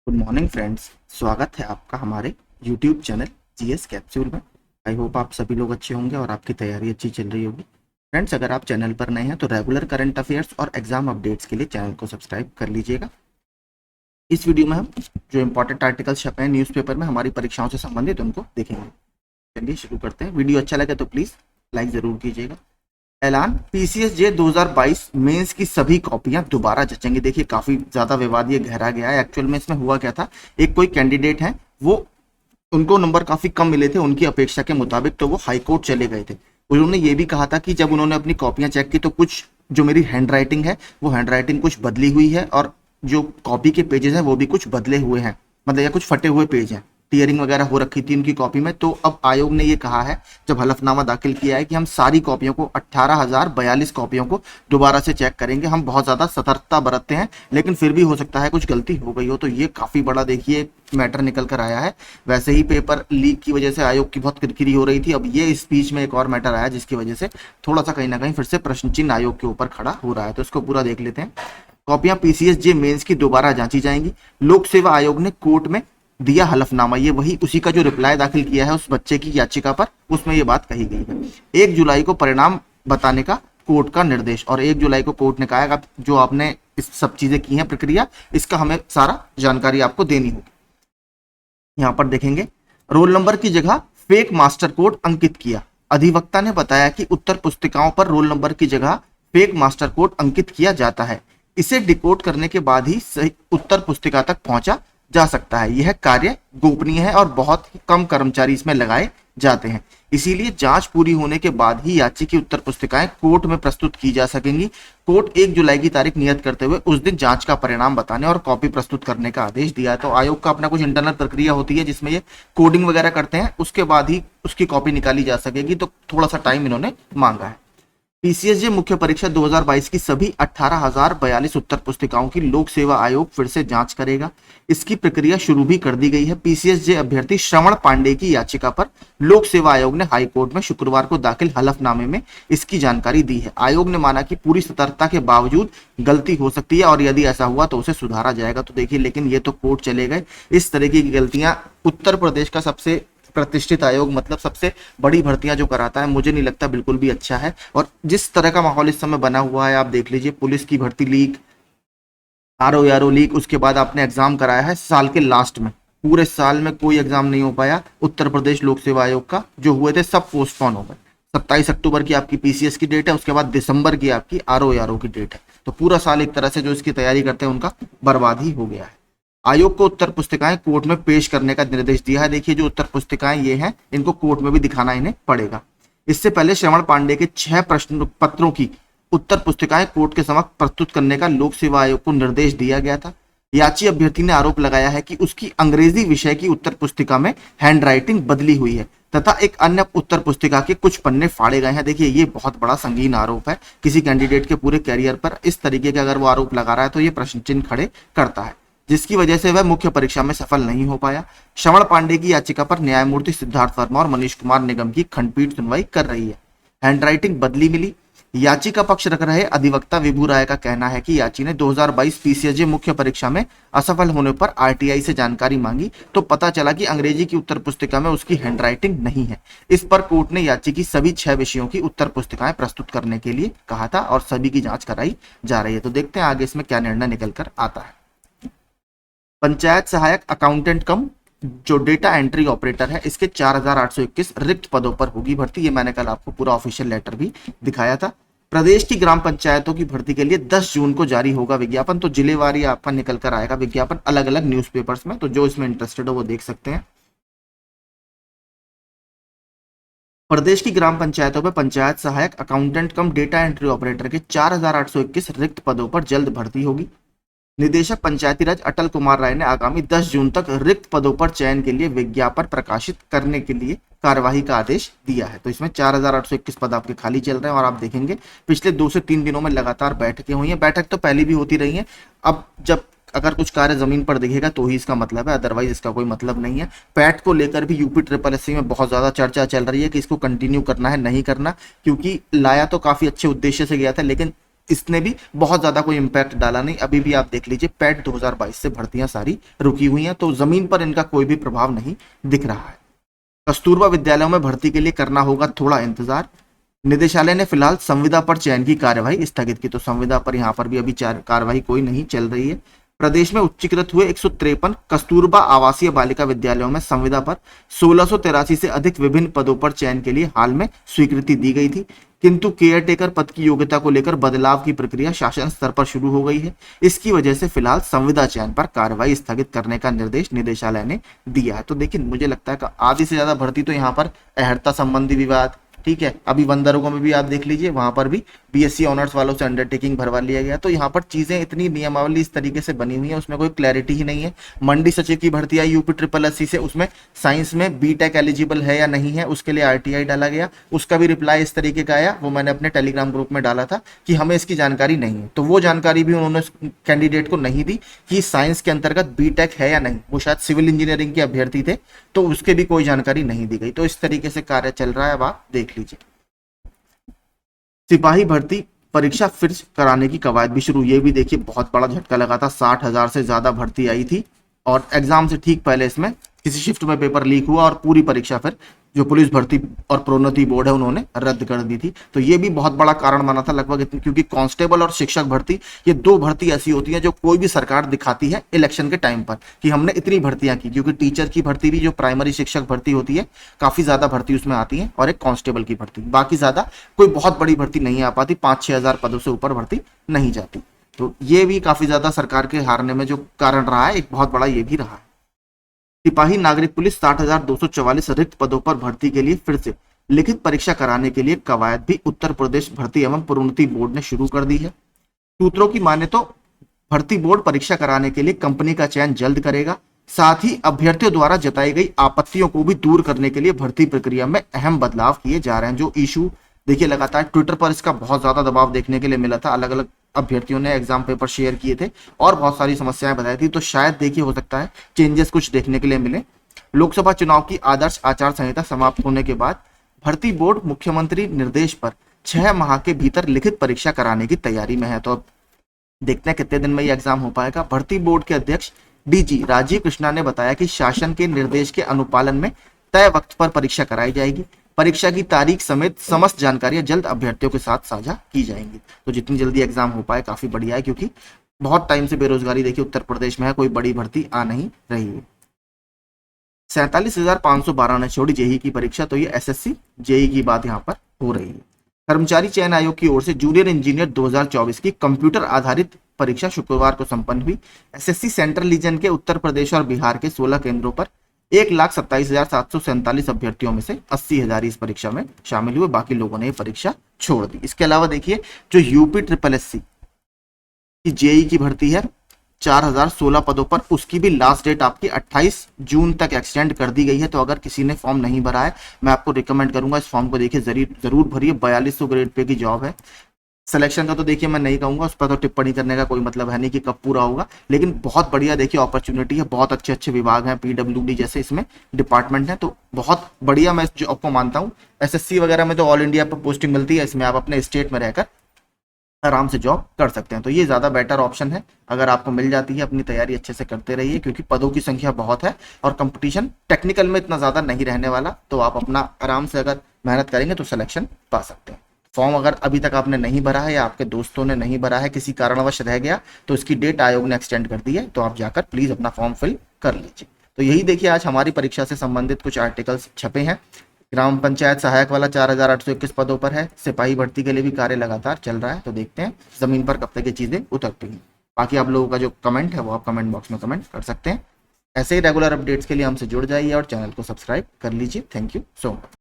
Good morning friends. स्वागत है आपका हमारे यूट्यूब चैनल जीएस कैप्सूल में। आई होप आप सभी लोग अच्छे होंगे और आपकी तैयारी अच्छी चल रही होगी। फ्रेंड्स, अगर आप चैनल पर नए हैं तो रेगुलर करंट अफेयर्स और एग्जाम अपडेट्स के लिए चैनल को सब्सक्राइब कर लीजिएगा। इस वीडियो में हम जो इंपॉर्टेंट आर्टिकल्स छपे हैं न्यूज़पेपर में हमारी परीक्षाओं से संबंधित उनको देखेंगे। चलिए शुरू करते हैं। वीडियो अच्छा लगे तो प्लीज़ लाइक ज़रूर कीजिएगा। ऐलान, पीसीएसजे 2022 मेंस की सभी कॉपियां दोबारा जचेंगी। देखिए काफी ज्यादा विवाद ये गहरा गया है। एक्चुअल में इसमें हुआ क्या था, एक कोई कैंडिडेट है, वो उनको नंबर काफी कम मिले थे उनकी अपेक्षा के मुताबिक, तो वो हाई कोर्ट चले गए थे। उन्होंने ये भी कहा था कि जब उन्होंने अपनी कॉपियां चेक की तो कुछ जो मेरी हैंड राइटिंग है वो हैंड राइटिंग कुछ बदली हुई है और जो कॉपी के पेजेस हैं वो भी कुछ बदले हुए हैं, मतलब या कुछ फटे हुए पेज हैं, टीयरिंग वगैरह हो रखी थी उनकी कॉपी में। तो अब आयोग ने ये कहा है, जब हलफनामा दाखिल किया है, कि हम सारी कॉपियों को 18,042 कॉपियों को दोबारा से चेक करेंगे। हम बहुत ज्यादा सतर्कता बरतते हैं, लेकिन फिर भी हो सकता है कुछ गलती हो गई हो। तो ये काफी बड़ा देखिए मैटर निकल कर आया है। वैसे ही पेपर लीक की वजह से आयोग की बहुत किरकिरी हो रही थी। अब ये स्पीच में एक और मैटर आया जिसकी वजह से थोड़ा सा कहीं ना कहीं फिर से प्रश्न चिन्ह आयोग के ऊपर खड़ा हो रहा है। तो इसको पूरा देख लेते हैं। कॉपियां पीसीएसजे मेंस की दोबारा जांची जाएंगी। लोक सेवा आयोग ने कोर्ट में दिया हलफनामा। ये वही उसी का जो रिप्लाई दाखिल किया है उस बच्चे की याचिका पर, उसमें ये बात कही गई है। 1 जुलाई को परिणाम बताने का कोर्ट का निर्देश। और 1 जुलाई को कोर्ट ने कहा है जो आपने इस सब चीजें की हैं प्रक्रिया, इसका हमें सारा जानकारी आपको देनी होगी। यहाँ पर देखेंगे, रोल नंबर की जगह फेक मास्टर कोड अंकित किया। अधिवक्ता ने बताया कि उत्तर पुस्तिकाओं पर रोल नंबर की जगह फेक मास्टर कोड अंकित किया जाता है। इसे डिकोड करने के बाद ही सही उत्तर पुस्तिका तक पहुंचा जा सकता है। यह कार्य गोपनीय है और बहुत ही कम कर्मचारी इसमें लगाए जाते हैं। इसीलिए जांच पूरी होने के बाद ही याची की उत्तर पुस्तिकाएं कोर्ट में प्रस्तुत की जा सकेंगी। कोर्ट 1 जुलाई की तारीख नियत करते हुए उस दिन जांच का परिणाम बताने और कॉपी प्रस्तुत करने का आदेश दिया है। तो आयोग का अपना कुछ इंटरनल प्रक्रिया होती है जिसमें ये कोडिंग वगैरह करते हैं, उसके बाद ही उसकी कॉपी निकाली जा सकेगी। तो थोड़ा सा टाइम इन्होंने मांगा है। पीसीएसजे मुख्य परीक्षा 2022 की सभी 18,042 उत्तर पुस्तिकाओं की लोक सेवा आयोग फिर से जांच करेगा। इसकी प्रक्रिया शुरू भी कर दी गई है। पीसीएसजे अभ्यर्थी श्रवण पांडे की याचिका पर लोक सेवा आयोग ने हाई कोर्ट में शुक्रवार को दाखिल हलफनामे में इसकी जानकारी दी है। आयोग ने माना कि पूरी सतर्कता के बावजूद गलती हो सकती है और यदि ऐसा हुआ तो उसे सुधारा जाएगा। तो देखिए, लेकिन ये तो कोर्ट चले गए। इस तरीके की गलतियां उत्तर प्रदेश का सबसे प्रतिष्ठित आयोग, मतलब सबसे बड़ी भर्तियां जो कराता है, मुझे नहीं लगता बिल्कुल भी अच्छा है। और जिस तरह का माहौल इस समय बना हुआ है, आप देख लीजिए, पुलिस की भर्ती लीक, आरओ लीक, उसके बाद आपने एग्जाम कराया है साल के लास्ट में, पूरे साल में कोई एग्जाम नहीं हो पाया। उत्तर प्रदेश लोक सेवा आयोग का जो हुए थे सब पोस्टपोन हो गए। 27 अक्टूबर की आपकी पीसीएस की डेट है, उसके बाद दिसंबर की आपकी आरओ की डेट है। तो पूरा साल एक तरह से जो इसकी तैयारी करते हैं उनका बर्बाद ही हो गया है। आयोग को उत्तर पुस्तिकाएं कोर्ट में पेश करने का निर्देश दिया है। देखिए, जो उत्तर पुस्तिकाएं ये हैं, इनको कोर्ट में भी दिखाना इन्हें पड़ेगा। इससे पहले श्रवण पांडे के 6 प्रश्न पत्रों की उत्तर पुस्तिकाएं कोर्ट के समक्ष प्रस्तुत करने का लोक सेवा आयोग को निर्देश दिया गया था। याची अभ्यर्थी ने आरोप लगाया है कि उसकी अंग्रेजी विषय की उत्तर पुस्तिका में हैंडराइटिंग बदली हुई है तथा एक अन्य उत्तर पुस्तिका के कुछ पन्ने फाड़े गए हैं। देखिए, ये बहुत बड़ा संगीन आरोप है। किसी कैंडिडेट के पूरे कैरियर पर इस तरीके के अगर वो आरोप लगा रहा है तो ये प्रश्न चिन्ह खड़े करता है, जिसकी वजह से वह मुख्य परीक्षा में सफल नहीं हो पाया। श्रवण पांडे की याचिका पर न्यायमूर्ति सिद्धार्थ वर्मा और मनीष कुमार निगम की खंडपीठ सुनवाई कर रही है। हैंडराइटिंग बदली मिली। याची का पक्ष रख रहे अधिवक्ता विभू राय का कहना है कि याची ने 2022 पीसीएसजे मुख्य परीक्षा में असफल होने पर आरटीआई से जानकारी मांगी तो पता चला कि अंग्रेजी की उत्तर पुस्तिका में उसकी हैंडराइटिंग नहीं है। इस पर कोर्ट ने याची की सभी 6 विषयों की उत्तर पुस्तिकाएं प्रस्तुत करने के लिए कहा था और सभी की जांच कराई जा रही है। तो देखते हैं आगे इसमें क्या निर्णय निकल कर आता है। पंचायत सहायक अकाउंटेंट कम जो डेटा एंट्री ऑपरेटर है, इसके 4,821 रिक्त पदों पर होगी भर्ती। ये मैंने कल आपको पूरा ऑफिशियल लेटर भी दिखाया था। प्रदेश की ग्राम पंचायतों की भर्ती के लिए 10 जून को जारी होगा विज्ञापन। तो जिलेवारी आपका निकल कर आएगा विज्ञापन अलग अलग न्यूज़पेपर्स में, तो जो इसमें इंटरेस्टेड हो वो देख सकते हैं। प्रदेश की ग्राम पंचायतों में पंचायत सहायक अकाउंटेंट कम डेटा एंट्री ऑपरेटर के 4,821 रिक्त पदों पर जल्द भर्ती होगी। निदेशक पंचायती राज अटल कुमार राय ने आगामी 10 जून तक रिक्त पदों पर चयन के लिए विज्ञापन प्रकाशित करने के लिए कार्यवाही का आदेश दिया है। तो इसमें 4,821 पद आपके खाली चल रहे हैं और आप देखेंगे पिछले 2 से 3 दिनों में लगातार बैठकें हुई हैं। बैठक तो पहले भी होती रही है। अब जब अगर कुछ कार्य जमीन पर दिखेगा तो ही इसका मतलब है, अदरवाइज इसका कोई मतलब नहीं है। पैट को लेकर भी यूपी ट्रिपल एससी में बहुत ज्यादा चर्चा चल रही है कि इसको कंटिन्यू करना है नहीं करना, क्योंकि लाया तो काफी अच्छे उद्देश्य से गया था, लेकिन इसने भी बहुत ज्यादा कोई इम्पैक्ट डाला नहीं। अभी भी आप देख लीजिए पैट 2022 से भर्तियां सारी रुकी हुई हैं, तो जमीन पर इनका कोई भी प्रभाव नहीं दिख रहा है। कस्तूरबा विद्यालयों में भर्ती के लिए करना होगा थोड़ा इंतजार। निदेशालय ने फिलहाल संविदा पर चयन की कार्यवाही स्थगित की, तो संविदा पर यहाँ पर भी अभी कार्यवाही कोई नहीं चल रही है। प्रदेश में उच्चीकृत हुए 153 कस्तूरबा आवासीय बालिका विद्यालयों में संविदा पर 1683 से अधिक विभिन्न पदों पर चयन के लिए हाल में स्वीकृति दी गई थी, किंतु केयरटेकर पद की योग्यता को लेकर बदलाव की प्रक्रिया शासन स्तर पर शुरू हो गई है। इसकी वजह से फिलहाल संविदा चयन पर कार्रवाई स्थगित करने का निर्देश निदेशालय ने दिया है। तो देखिए मुझे लगता है कि आधी से ज्यादा भर्ती तो यहाँ पर अहर्ता संबंधी विवाद, ठीक है, अभी वन दरोगों में भी आप देख लीजिए, वहां पर भी बीएससी ऑनर्स वालों से अंडरटेकिंग भरवा लिया गया। तो यहाँ पर चीजें इतनी नियमावली इस तरीके से बनी हुई है, उसमें कोई क्लैरिटी ही नहीं है। मंडी सचिव की भर्ती आई यूपी ट्रिपल एससी से, उसमें साइंस में बीटेक एलिजिबल है या नहीं है, उसके लिए आरटीआई डाला गया। उसका भी रिप्लाई इस तरीके का आया, वो मैंने अपने टेलीग्राम ग्रुप में डाला था कि हमें इसकी जानकारी नहीं है। तो वो जानकारी भी उन्होंने कैंडिडेट को नहीं दी कि साइंस के अंतर्गत बीटेक है या नहीं। वो शायद सिविल इंजीनियरिंग के अभ्यर्थी थे, तो उसके भी कोई जानकारी नहीं दी गई। तो इस तरीके से कार्य चल रहा है, अब आप देख लीजिए। सिपाही भर्ती परीक्षा फिर कराने की कवायद भी शुरू। ये भी देखिए बहुत बड़ा झटका लगा था, 60,000 से ज्यादा भर्ती आई थी और एग्जाम से ठीक पहले इसमें किसी शिफ्ट में पेपर लीक हुआ और पूरी परीक्षा फिर जो पुलिस भर्ती और प्रोन्नति बोर्ड है उन्होंने रद्द कर दी थी। तो ये भी बहुत बड़ा कारण बना था लगभग इतनी, क्योंकि कांस्टेबल और शिक्षक भर्ती ये दो भर्ती ऐसी होती है जो कोई भी सरकार दिखाती है इलेक्शन के टाइम पर कि हमने इतनी भर्तियां की। क्योंकि टीचर की भर्ती भी जो प्राइमरी शिक्षक भर्ती होती है काफी ज्यादा भर्ती उसमें आती है, और एक कांस्टेबल की भर्ती, बाकी ज्यादा कोई बहुत बड़ी भर्ती नहीं आ पाती, 5-6 हजार पदों से ऊपर भर्ती नहीं जाती। तो ये भी काफी ज्यादा सरकार के हारने में जो कारण रहा है, एक बहुत बड़ा ये भी रहा है। सिपाही नागरिक पुलिस 60,244 रिक्त पदों पर भर्ती के लिए फिर से लिखित परीक्षा कराने के लिए कवायद भी उत्तर प्रदेश भर्ती एवं प्रोन्नति बोर्ड ने शुरू कर दी है। सूत्रों की माने तो भर्ती बोर्ड परीक्षा कराने के लिए कंपनी का चयन जल्द करेगा। साथ ही अभ्यर्थियों द्वारा जताई गई आपत्तियों को भी दूर करने के लिए भर्ती प्रक्रिया में अहम बदलाव किए जा रहे हैं। जो इशू देखिए लगातार ट्विटर पर इसका बहुत ज्यादा दबाव देखने के लिए मिला था, अलग अलग अभ्यर्थियों ने एग्जाम पेपर शेयर किए थे और बहुत सारी समस्याएं बताई थी। तो शायद देखिए हो सकता है चेंजेस कुछ देखने के लिए मिले। लोकसभा चुनाव की आदर्श आचार संहिता समाप्त होने के बाद भर्ती बोर्ड मुख्यमंत्री निर्देश पर 6 माह के भीतर लिखित परीक्षा कराने की तैयारी में है। तो अब देखते हैं कितने दिन में ये एग्जाम हो पाएगा। भर्ती बोर्ड के अध्यक्ष डीजी राजीव कृष्णा ने बताया कि शासन के निर्देश के अनुपालन में तय वक्त पर परीक्षा कराई जाएगी। परीक्षा की तारीख समेत समस्त जानकारियां जल्द अभ्यर्थियों के साथ साझा की जाएंगी। तो जितनी जल्दी एग्जाम हो पाए काफी बढ़िया है, क्योंकि बहुत टाइम से बेरोजगारी देखिए उत्तर प्रदेश में है, कोई बड़ी भर्ती आ नहीं रही है। 47,512 ने छोड़ी जेई की परीक्षा। तो ये एसएससी जेई की बात यहाँ पर हो रही है। कर्मचारी चयन आयोग की ओर से जूनियर इंजीनियर 2024 की कंप्यूटर आधारित परीक्षा शुक्रवार को संपन्न हुई। एसएससी सेंट्रल रीजन के उत्तर प्रदेश और बिहार के 16 केंद्रों पर 1,27,747 अभ्यर्थियों में से 80,000 इस परीक्षा में शामिल हुए, बाकी लोगों ने ये परीक्षा छोड़ दी। इसके अलावा देखिए जो यूपी ट्रिपल एससी की जेई की भर्ती है 4,016 पदों पर, उसकी भी लास्ट डेट आपकी 28 जून तक एक्सटेंड कर दी गई है। तो अगर किसी ने फॉर्म नहीं भरा है, मैं आपको रिकमेंड करूंगा इस फॉर्म को देखिए जरूर भरिए। 4200 ग्रेड पे की जॉब है। सिलेक्शन का तो देखिए मैं नहीं कहूंगा, उस पर तो टिप्पणी करने का कोई मतलब है नहीं कि कब पूरा होगा, लेकिन बहुत बढ़िया देखिए अपॉर्चुनिटी है। बहुत अच्छे अच्छे विभाग हैं, पीडब्ल्यूडी जैसे इसमें डिपार्टमेंट है, तो बहुत बढ़िया मैं जॉब को मानता हूँ। एसएससी वगैरह में तो ऑल इंडिया पर पोस्टिंग मिलती है, इसमें आप अपने स्टेट में रहकर आराम से जॉब कर सकते हैं। तो ये ज्यादा बेटर ऑप्शन है। अगर आपको मिल जाती है, अपनी तैयारी अच्छे से करते रहिए, क्योंकि पदों की संख्या बहुत है और कंपटीशन टेक्निकल में इतना ज्यादा नहीं रहने वाला। तो आप अपना आराम से अगर मेहनत करेंगे तो सिलेक्शन पा सकते हैं। फॉर्म अगर अभी तक आपने नहीं भरा है या आपके दोस्तों ने नहीं भरा है, किसी कारणवश रह गया, तो इसकी डेट आयोग ने एक्सटेंड कर दी है। तो आप जाकर प्लीज अपना फॉर्म फिल कर लीजिए। तो यही देखिए आज हमारी परीक्षा से संबंधित कुछ आर्टिकल्स छपे हैं। ग्राम पंचायत सहायक वाला 4,821 पदों पर है। सिपाही भर्ती के लिए भी कार्य लगातार चल रहा है। तो देखते हैं जमीन पर कब तक ये चीजें उतरती हैं। बाकी आप लोगों का जो कमेंट है वो आप कमेंट बॉक्स में कमेंट कर सकते हैं। ऐसे ही रेगुलर अपडेट्स के लिए हमसे जुड़ जाइए और चैनल को सब्सक्राइब कर लीजिए। Thank you so much.